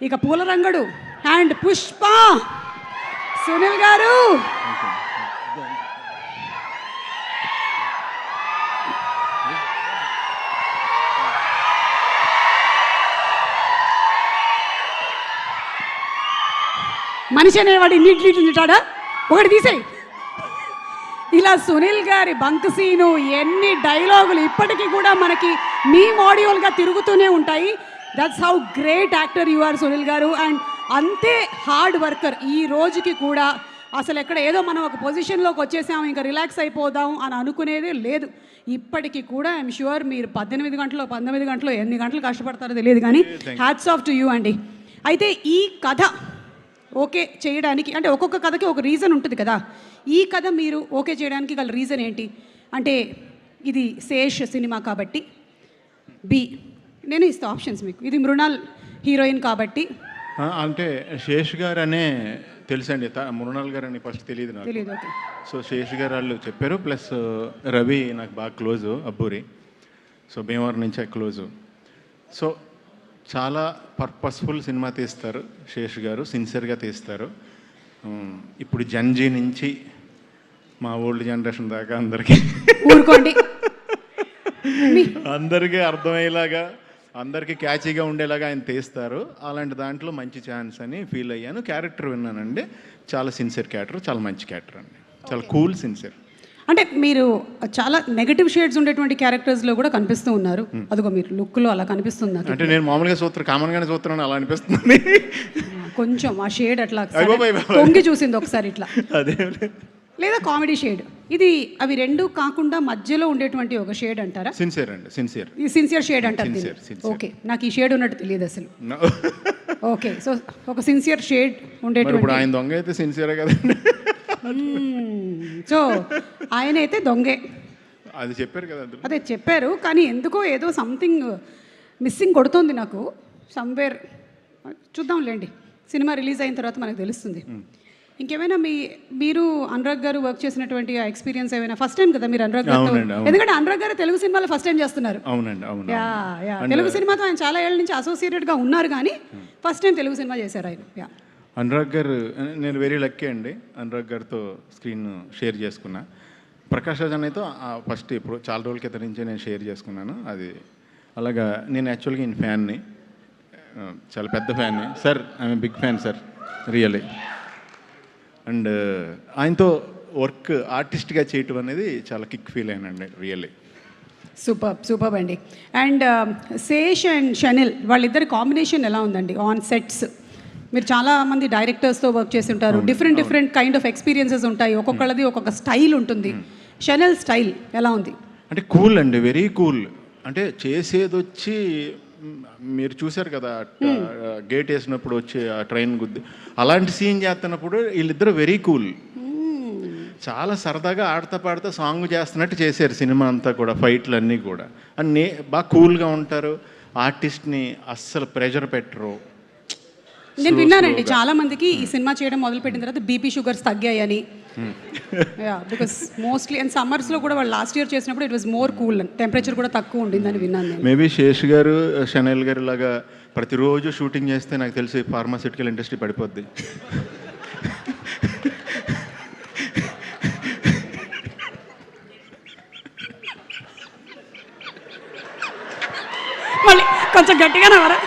ఇక పూలరంగడు అండ్ పుష్ప సునీల్ గారు. మనిషి అనేవాడు ఇన్నింటి తింటాడా? ఒకటి తీసేయి. ఇలా సునీల్ గారి బంక్ సీను, ఎన్ని డైలాగులు ఇప్పటికీ కూడా మనకి మీ మాడ్యూల్గా తిరుగుతూనే ఉంటాయి. That's how great actor you are Sunil garu. And అంతే హార్డ్ వర్కర్. ఈ రోజుకి కూడా అసలు ఎక్కడ ఏదో మనం ఒక పొజిషన్లోకి వచ్చేసాం ఇంకా రిలాక్స్ అయిపోదాం అని అనుకునేదే లేదు. ఇప్పటికీ కూడా ఐఎమ్ ష్యూర్ మీరు 18 గంటలు 19 గంటలు ఎన్ని గంటలు కష్టపడతారో తెలియదు, కానీ హ్యాట్స్ ఆఫ్ టు యూ అండి. అయితే ఈ కథ ఓకే చేయడానికి అంటే ఒక్కొక్క కథకి ఒక రీజన్ ఉంటుంది కదా. ఈ కథ మీరు ఓకే చేయడానికి గల రీజన్ ఏంటి? అంటే ఇది శేష్ సినిమా కాబట్టి, బి నేను ఇస్తా ఆప్షన్స్ మీకు, ఇది మృణాల్ హీరోయిన్ కాబట్టి. అంటే శేష్ గారు అనే తెలుసండి, మృణాల్ గారు అని ఫస్ట్ తెలియదు నాకు. తెలియదు, ఓకే. సో శేష్ గారు వాళ్ళు చెప్పారు, ప్లస్ రవి నాకు బాగా క్లోజు, అబ్బూరి. సో భీమవరం నుంచే క్లోజు. సో చాలా పర్పస్ఫుల్ సినిమా తీస్తారు శేష్ గారు, సిన్సియర్గా తీస్తారు. ఇప్పుడు జంజీ నుంచి మా ఓల్డ్ జనరేషన్ దాకా అందరికీ ఊరుకోండి, అందరికీ అర్థమయ్యేలాగా, అందరికీ క్యాచీగా ఉండేలాగా ఆయన తీస్తారు. అలాంటి దాంట్లో మంచి ఛాన్స్ అని ఫీల్ అయ్యాను. క్యారెక్టర్ విన్నానండి, చాలా సిన్సియర్ క్యారెక్టర్, చాలా మంచి క్యారెక్టర్ అండి, చాలా కూల్ సిన్సియర్. అంటే మీరు చాలా నెగటివ్ షేడ్స్ ఉండేటువంటి క్యారెక్టర్స్లో కూడా కనిపిస్తూ ఉన్నారు. అదిగో మీరు లుక్లో అలా కనిపిస్తుంది. అంటే నేను మామూలుగా చూస్తాను, కామన్గానే చూస్తున్నాను, అలా అనిపిస్తుంది. కొంచెం ఆ షేడ్ అట్లా తొంగి చూసింది ఒకసారి ఇట్లా, అదే లేదా కామెడీ షేడ్. ఇది అవి రెండు కాకుండా మధ్యలో ఉండేటువంటి ఒక షేడ్ అంటారా? సిన్సియర్ అండి, సిన్సియర్. ఈ సిన్సియర్ షేడ్ అంటారు. ఓకే, నాకు ఈ షేడ్ ఉన్నట్టు తెలియదు అసలు. ఓకే, సో ఒక సిన్సియర్ షేడ్ ఉండేటువంటి. ఇప్పుడు ఆయన దొంగ అయితే సిన్సియర్ కదండి. సో ఆయన అయితే దొంగే, అది చెప్పారు కదా. అదే చెప్పారు, కానీ ఎందుకో ఏదో సంథింగ్ మిస్సింగ్ కొడుతోంది నాకు సమ్వేర్. చూద్దాంలేండి, సినిమా రిలీజ్ అయిన తర్వాత మనకు తెలుస్తుంది. ఇంకేమైనా మీరు అనురాగ్ గారు వర్క్ చేసినటువంటి ఆ ఎక్స్పీరియన్స్ ఏమైనా? ఫస్ట్ టైం కదా మీరు అనురాగ్ గారు, ఎందుకంటే అనురాగ్ గారు తెలుగు సినిమాలో ఫస్ట్ టైం చేస్తున్నారు. అవునండి, అవును. తెలుగు సినిమాతో ఆయన చాలా ఏళ్ళ నుంచి అసోసియేటెడ్గా ఉన్నారు, కానీ ఫస్ట్ టైం తెలుగు సినిమా చేశారు ఆయన. అనురాగ్ గారు, నేను వెరీ లక్కీ అండి, అనురాగ్ గారితో స్క్రీన్ షేర్ చేసుకున్నా. ప్రకాష్ రాజ్ అన్నయ్యతో ఫస్ట్ ఇప్పుడు చాలా రోజుల క్రితం నుంచే నేను షేర్ చేసుకున్నాను. అది అలాగా నేను యాక్చువల్గా ఈయన ఫ్యాన్ని, చాలా పెద్ద ఫ్యాన్ని సార్. I'm big fan sir, really. And ఆయనతో వర్క్ ఆర్టిస్ట్గా చేయటం అనేది చాలా కిక్ ఫీల్ అయినండి, రియల్లీ. సూపర్ అండి. అండ్ శేష్ అండ్ షనిల్ వాళ్ళిద్దరి కాంబినేషన్ ఎలా ఉందండి ఆన్ సెట్స్? మీరు చాలా మంది డైరెక్టర్స్తో వర్క్ చేసి ఉంటారు, డిఫరెంట్ కైండ్ ఆఫ్ ఎక్స్పీరియన్సెస్ ఉంటాయి, ఒక్కొక్కళ్ళది ఒక్కొక్క స్టైల్ ఉంటుంది. షనిల్ స్టైల్ ఎలా ఉంది? అంటే కూల్ అండి, వెరీ కూల్. అంటే చేసేది వచ్చి మీరు చూశారు కదా, గేట్ వేసినప్పుడు వచ్చి ఆ ట్రైన్ గుద్ది అలాంటి సీన్ చేస్తున్నప్పుడు వీళ్ళిద్దరు వెరీ కూల్. చాలా సరదాగా ఆడతా పాడుతా సాంగ్ చేస్తున్నట్టు చేశారు సినిమా అంతా కూడా, ఫైట్లు అన్నీ కూడా. అండ్ బాగా కూల్గా ఉంటారు. ఆర్టిస్ట్ని అస్సలు ప్రెషర్ పెట్టరు. నేను విన్నానండి చాలా మందికి ఈ సినిమా చేయడం మొదలుపెట్టిన తర్వాత బీపీ షుగర్స్ తగ్గాయని. బికాస్ మోస్ట్లీ అండ్ సమ్మర్స్లో కూడా వాళ్ళు లాస్ట్ ఇయర్ చేసినప్పుడు it was more cool, temperature కూడా తక్కువ ఉండిందని విన్నాను నేను. మేబీ శేష్ గారు, షనైల్ గారు లాగా ప్రతిరోజు షూటింగ్ చేస్తే నాకు తెలిసి ఫార్మాస్యూటికల్ ఇండస్ట్రీ పడిపోద్ది. మళ్ళీ కొంచెం గట్టిగానే వరా,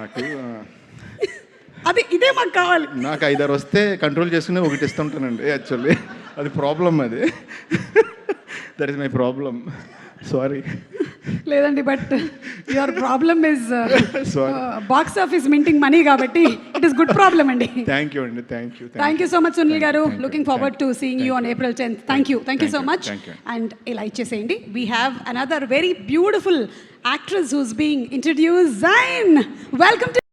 నాకు అది ఇదే మాకు కావాలి. నాకు 5-6 వస్తే కంట్రోల్ చేసుకుని ఒకటి ఇస్తుంటానండి యాక్చువల్లీ. అది ప్రాబ్లం, అది that is my problem, sorry. లేదండి, but your problem is box office minting money కాబట్టి ఇట్ ఈస్ గుడ్ ప్రాబ్లమ్ అండి. థ్యాంక్ యూ అండి, thank you so much Sunil garu. Looking forward to seeing you on April 10th. Thank you so much. And ఇలా ఇచ్చేసేయండి. We have another very beautiful actress who's being introduced. Jain, welcome to